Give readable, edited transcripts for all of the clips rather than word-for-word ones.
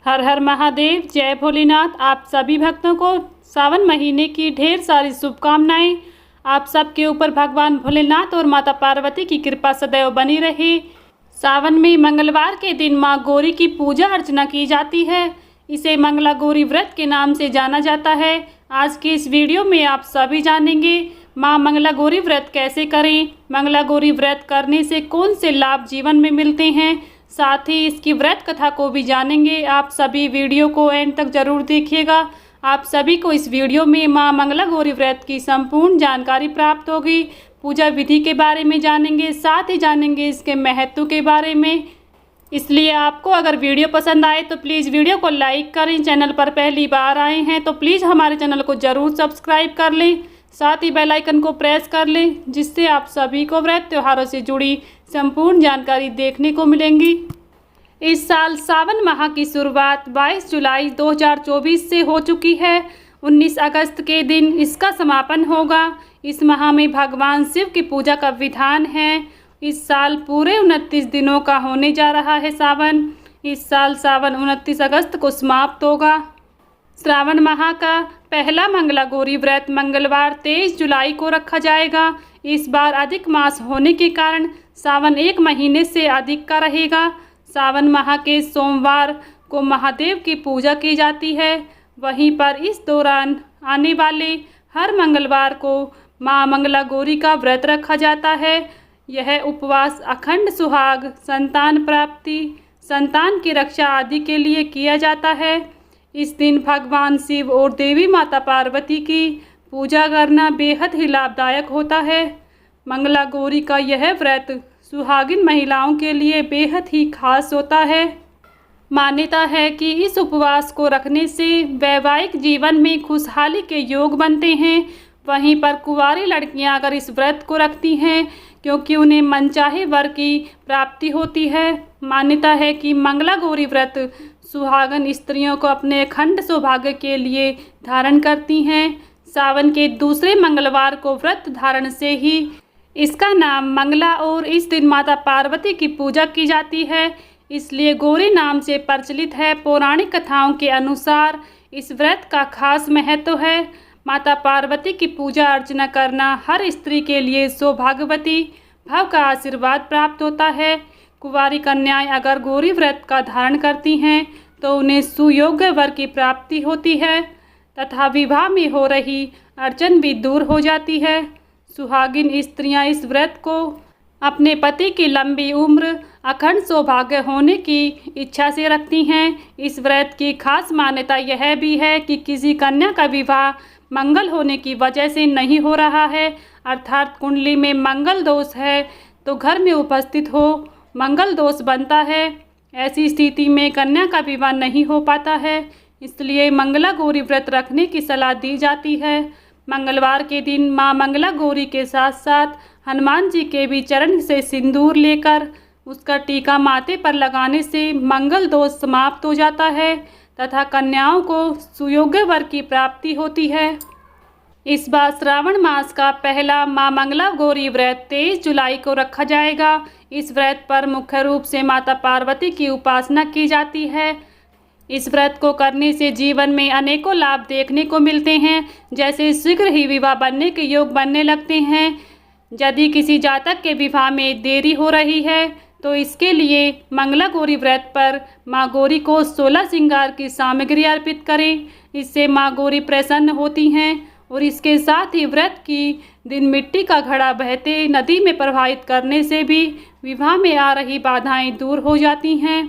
हर हर महादेव, जय भोलेनाथ। आप सभी भक्तों को सावन महीने की ढेर सारी शुभकामनाएं। आप सबके ऊपर भगवान भोलेनाथ और माता पार्वती की कृपा सदैव बनी रहे। सावन में मंगलवार के दिन माँ गौरी की पूजा अर्चना की जाती है। इसे मंगला गौरी व्रत के नाम से जाना जाता है। आज के इस वीडियो में आप सभी जानेंगे माँ मंगला गौरी व्रत कैसे करें, मंगला गौरी व्रत करने से कौन से लाभ जीवन में मिलते हैं, साथ ही इसकी व्रत कथा को भी जानेंगे। आप सभी वीडियो को एंड तक जरूर देखिएगा। आप सभी को इस वीडियो में माँ मंगला गौरी व्रत की संपूर्ण जानकारी प्राप्त होगी। पूजा विधि के बारे में जानेंगे, साथ ही जानेंगे इसके महत्व के बारे में। इसलिए आपको अगर वीडियो पसंद आए तो प्लीज़ वीडियो को लाइक करें। चैनल पर पहली बार आए हैं तो प्लीज़ हमारे चैनल को ज़रूर सब्सक्राइब कर लें, साथ ही बेल आइकन को प्रेस कर लें, जिससे आप सभी को व्रत त्योहारों से जुड़ी संपूर्ण जानकारी देखने को मिलेंगी। इस साल सावन माह की शुरुआत 22 जुलाई 2024 से हो चुकी है। 19 अगस्त के दिन इसका समापन होगा। इस माह में भगवान शिव की पूजा का विधान है। इस साल पूरे 29 दिनों का होने जा रहा है सावन। इस साल सावन 29 अगस्त को समाप्त होगा। श्रावण माह का पहला मंगला गौरी व्रत मंगलवार 23 जुलाई को रखा जाएगा। इस बार अधिक मास होने के कारण सावन एक महीने से अधिक का रहेगा। सावन माह के सोमवार को महादेव की पूजा की जाती है। वहीं पर इस दौरान आने वाले हर मंगलवार को माँ मंगला गौरी का व्रत रखा जाता है। यह उपवास अखंड सुहाग, संतान प्राप्ति, संतान की रक्षा आदि के लिए किया जाता है। इस दिन भगवान शिव और देवी माता पार्वती की पूजा करना बेहद ही लाभदायक होता है। मंगला गौरी का यह व्रत सुहागिन महिलाओं के लिए बेहद ही खास होता है। मान्यता है कि इस उपवास को रखने से वैवाहिक जीवन में खुशहाली के योग बनते हैं। वहीं पर कुंवारी लड़कियां अगर इस व्रत को रखती हैं, क्योंकि उन्हें मनचाहे वर की प्राप्ति होती है। मान्यता है कि मंगला गौरी व्रत सुहागन स्त्रियों को अपने अखंड सौभाग्य के लिए धारण करती हैं। सावन के दूसरे मंगलवार को व्रत धारण से ही इसका नाम मंगला और इस दिन माता पार्वती की पूजा की जाती है, इसलिए गौरी नाम से प्रचलित है। पौराणिक कथाओं के अनुसार इस व्रत का खास महत्व है। माता पार्वती की पूजा अर्चना करना हर स्त्री के लिए सौभाग्यवती भाव का आशीर्वाद प्राप्त होता है। कुंवारी कन्याएं अगर गौरी व्रत का धारण करती हैं तो उन्हें सुयोग्य वर की प्राप्ति होती है तथा विवाह में हो रही अड़चन भी दूर हो जाती है। सुहागिन स्त्रियां इस व्रत को अपने पति की लंबी उम्र, अखंड सौभाग्य होने की इच्छा से रखती हैं। इस व्रत की खास मान्यता यह भी है कि किसी कन्या का विवाह मंगल होने की वजह से नहीं हो रहा है, अर्थात कुंडली में मंगल दोष है तो घर में उपस्थित हो मंगल दोष बनता है। ऐसी स्थिति में कन्या का विवाह नहीं हो पाता है, इसलिए मंगला गौरी व्रत रखने की सलाह दी जाती है। मंगलवार के दिन माँ मंगला गौरी के साथ साथ हनुमान जी के भी चरण से सिंदूर लेकर उसका टीका माथे पर लगाने से मंगल दोष समाप्त हो जाता है तथा कन्याओं को सुयोग्य वर की प्राप्ति होती है। इस बार श्रावण मास का पहला माँ मंगला गौरी व्रत 23 जुलाई को रखा जाएगा। इस व्रत पर मुख्य रूप से माता पार्वती की उपासना की जाती है। इस व्रत को करने से जीवन में अनेकों लाभ देखने को मिलते हैं, जैसे शीघ्र ही विवाह बनने के योग बनने लगते हैं। यदि किसी जातक के विवाह में देरी हो रही है तो इसके लिए मंगला गौरी व्रत पर माँ गौरी को 16 श्रृंगार की सामग्री अर्पित करें। इससे माँ गौरी प्रसन्न होती हैं और इसके साथ ही व्रत की दिन मिट्टी का घड़ा बहते नदी में प्रवाहित करने से भी विवाह में आ रही बाधाएं दूर हो जाती हैं।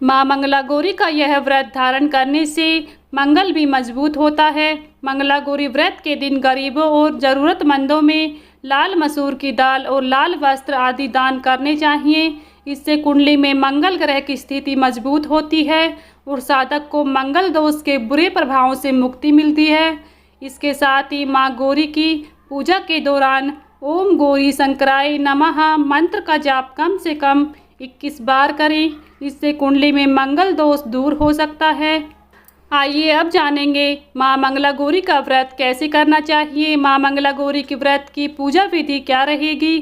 माँ मंगला गौरी का यह व्रत धारण करने से मंगल भी मजबूत होता है। मंगला गौरी व्रत के दिन गरीबों और ज़रूरतमंदों में लाल मसूर की दाल और लाल वस्त्र आदि दान करने चाहिए। इससे कुंडली में मंगल ग्रह की स्थिति मजबूत होती है और साधक को मंगल दोष के बुरे प्रभावों से मुक्ति मिलती है। इसके साथ ही माँ गौरी की पूजा के दौरान ओम गौरी शंकराय नमः मंत्र का जाप कम से कम 21 बार करें। इससे कुंडली में मंगल दोष दूर हो सकता है। आइए अब जानेंगे माँ मंगला गौरी का व्रत कैसे करना चाहिए। माँ मंगला गौरी के व्रत की पूजा विधि क्या रहेगी।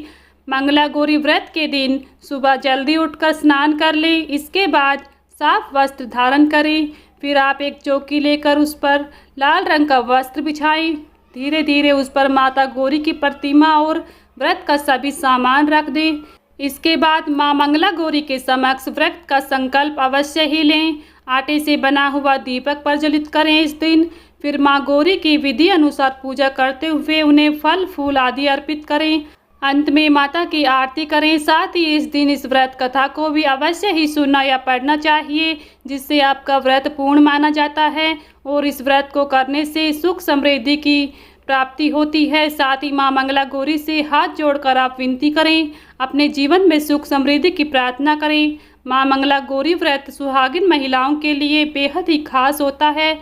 मंगला गौरी व्रत के दिन सुबह जल्दी उठकर स्नान कर लें। इसके बाद साफ वस्त्र धारण करें। फिर आप एक चौकी लेकर उस पर लाल रंग का वस्त्र बिछाएं। धीरे धीरे उस पर माता गौरी की प्रतिमा और व्रत का सभी सामान रख दें। इसके बाद माँ मंगला गौरी के समक्ष व्रत का संकल्प अवश्य ही लें। आटे से बना हुआ दीपक प्रज्वलित करें इस दिन। फिर माँ गौरी की विधि अनुसार पूजा करते हुए उन्हें फल फूल आदि अर्पित करें। अंत में माता की आरती करें। साथ ही इस दिन इस व्रत कथा को भी अवश्य ही सुनना या पढ़ना चाहिए, जिससे आपका व्रत पूर्ण माना जाता है और इस व्रत को करने से सुख समृद्धि की प्राप्ति होती है। साथ ही माँ मंगला गौरी से हाथ जोड़कर आप विनती करें, अपने जीवन में सुख समृद्धि की प्रार्थना करें। माँ मंगला गौरी व्रत सुहागिन महिलाओं के लिए बेहद ही खास होता है।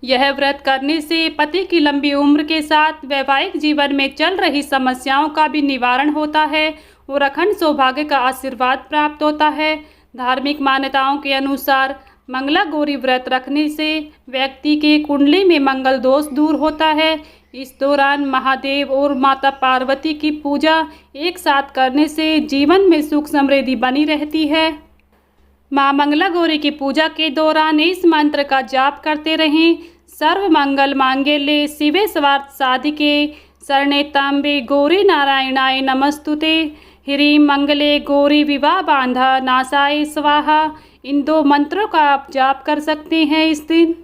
यह व्रत करने से पति की लंबी उम्र के साथ वैवाहिक जीवन में चल रही समस्याओं का भी निवारण होता है और अखंड सौभाग्य का आशीर्वाद प्राप्त होता है। धार्मिक मान्यताओं के अनुसार मंगला गौरी व्रत रखने से व्यक्ति के कुंडली में मंगल दोष दूर होता है। इस दौरान महादेव और माता पार्वती की पूजा एक साथ करने से जीवन में सुख समृद्धि बनी रहती है। माँ मंगला गौरी की पूजा के दौरान इस मंत्र का जाप करते रहें। सर्व मंगल मांगल्ये शिवे सर्वार्थ साधिके शरण्ये त्र्यंबके गौरी नारायणाय नमस्तुते। ह्रीं मंगले गौरी विवाह बांधा नाशाय स्वाहा। इन 2 मंत्रों का आप जाप कर सकते हैं इस दिन।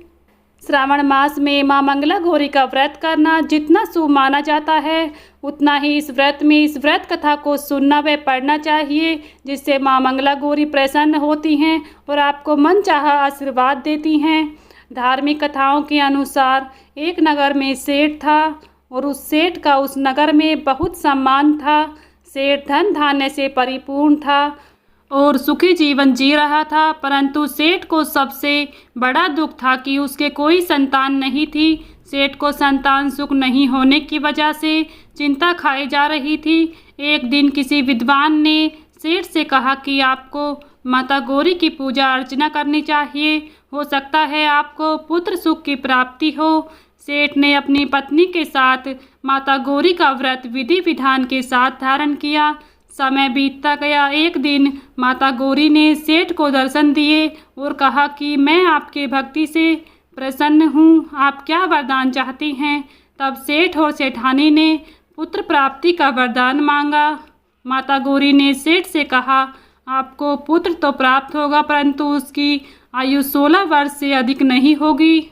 श्रावण मास में माँ मंगला गौरी का व्रत करना जितना शुभ माना जाता है, उतना ही इस व्रत में इस व्रत कथा को सुनना व पढ़ना चाहिए, जिससे माँ मंगला गौरी प्रसन्न होती हैं और आपको मनचाहा आशीर्वाद देती हैं। धार्मिक कथाओं के अनुसार एक नगर में सेठ था और उस सेठ का उस नगर में बहुत सम्मान था। सेठ धन धान्य से परिपूर्ण था और सुखी जीवन जी रहा था, परंतु सेठ को सबसे बड़ा दुख था कि उसके कोई संतान नहीं थी। सेठ को संतान सुख नहीं होने की वजह से चिंता खाई जा रही थी। एक दिन किसी विद्वान ने सेठ से कहा कि आपको माता गौरी की पूजा अर्चना करनी चाहिए, हो सकता है आपको पुत्र सुख की प्राप्ति हो। सेठ ने अपनी पत्नी के साथ माता गौरी का व्रत विधि विधान के साथ धारण किया। समय बीतता गया। एक दिन माता गौरी ने सेठ को दर्शन दिए और कहा कि मैं आपके भक्ति से प्रसन्न हूँ, आप क्या वरदान चाहती हैं। तब सेठ और सेठानी ने पुत्र प्राप्ति का वरदान मांगा। माता गौरी ने सेठ से कहा, आपको पुत्र तो प्राप्त होगा, परंतु उसकी आयु 16 वर्ष से अधिक नहीं होगी।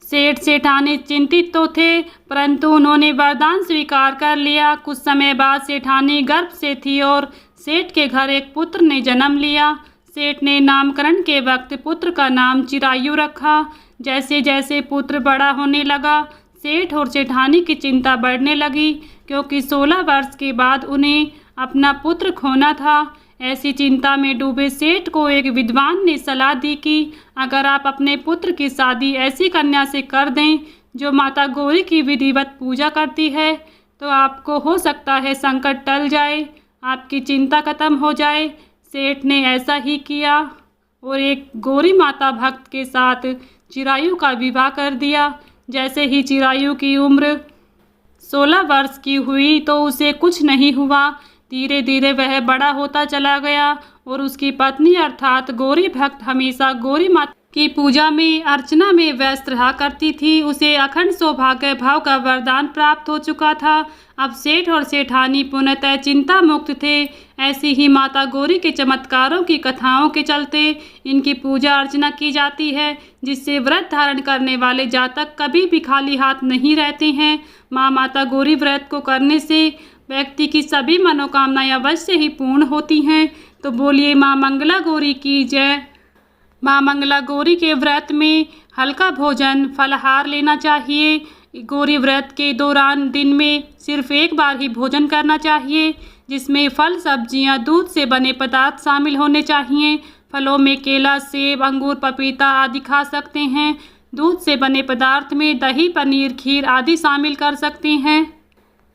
सेठ सेठानी चिंतित तो थे, परंतु उन्होंने वरदान स्वीकार कर लिया। कुछ समय बाद सेठानी गर्भ से थी और सेठ के घर एक पुत्र ने जन्म लिया। सेठ ने नामकरण के वक्त पुत्र का नाम चिरायु रखा। जैसे जैसे पुत्र बड़ा होने लगा, सेठ और सेठानी की चिंता बढ़ने लगी, क्योंकि 16 वर्ष के बाद उन्हें अपना पुत्र खोना था। ऐसी चिंता में डूबे सेठ को एक विद्वान ने सलाह दी कि अगर आप अपने पुत्र की शादी ऐसी कन्या से कर दें जो माता गौरी की विधिवत पूजा करती है, तो आपको हो सकता है संकट टल जाए, आपकी चिंता खत्म हो जाए। सेठ ने ऐसा ही किया और एक गौरी माता भक्त के साथ चिरायु का विवाह कर दिया। जैसे ही चिरायु की उम्र 16 वर्ष की हुई तो उसे कुछ नहीं हुआ। धीरे धीरे वह बड़ा होता चला गया और उसकी पत्नी अर्थात गौरी भक्त हमेशा गौरी माता की पूजा में अर्चना में व्यस्त रहा करती थी। उसे अखंड सौभाग्य भाव का वरदान प्राप्त हो चुका था। अब सेठ और सेठानी पूर्णतः चिंता मुक्त थे। ऐसी ही माता गौरी के चमत्कारों की कथाओं के चलते इनकी पूजा अर्चना की जाती है, जिससे व्रत धारण करने वाले जातक कभी भी खाली हाथ नहीं रहते हैं। माता गौरी व्रत को करने से व्यक्ति की सभी मनोकामनाएं अवश्य ही पूर्ण होती हैं। तो बोलिए माँ मंगला गौरी की जय। माँ मंगला गौरी के व्रत में हल्का भोजन फलाहार लेना चाहिए। गौरी व्रत के दौरान दिन में सिर्फ एक बार ही भोजन करना चाहिए, जिसमें फल सब्जियां दूध से बने पदार्थ शामिल होने चाहिए। फलों में केला सेब अंगूर पपीता आदि खा सकते हैं। दूध से बने पदार्थ में दही पनीर खीर आदि शामिल कर सकते हैं।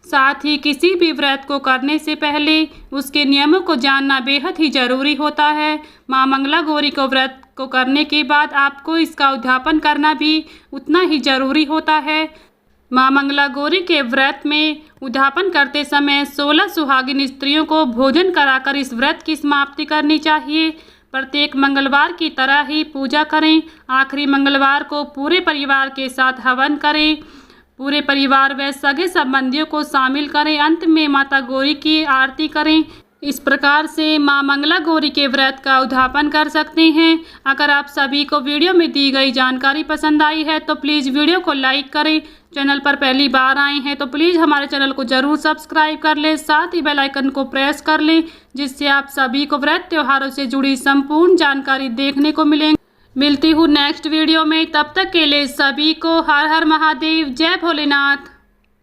साथ ही किसी भी व्रत को करने से पहले उसके नियमों को जानना बेहद ही जरूरी होता है। माँ मंगला गौरी को व्रत को करने के बाद आपको इसका उद्यापन करना भी उतना ही जरूरी होता है। माँ मंगला गौरी के व्रत में उद्यापन करते समय 16 सुहागिन स्त्रियों को भोजन कराकर इस व्रत की समाप्ति करनी चाहिए। प्रत्येक मंगलवार की तरह ही पूजा करें। आखिरी मंगलवार को पूरे परिवार के साथ हवन करें। पूरे परिवार व सगे संबंधियों को शामिल करें। अंत में माता गौरी की आरती करें। इस प्रकार से मां मंगला गौरी के व्रत का उद्यापन कर सकते हैं। अगर आप सभी को वीडियो में दी गई जानकारी पसंद आई है तो प्लीज़ वीडियो को लाइक करें। चैनल पर पहली बार आए हैं तो प्लीज़ हमारे चैनल को ज़रूर सब्सक्राइब कर लें। साथ ही बेल आइकन को प्रेस कर लें, जिससे आप सभी को व्रत त्योहारों से जुड़ी संपूर्ण जानकारी देखने को मिलेंगी। मिलती हूँ नेक्स्ट वीडियो में, तब तक के लिए सभी को हर हर महादेव, जय भोलेनाथ।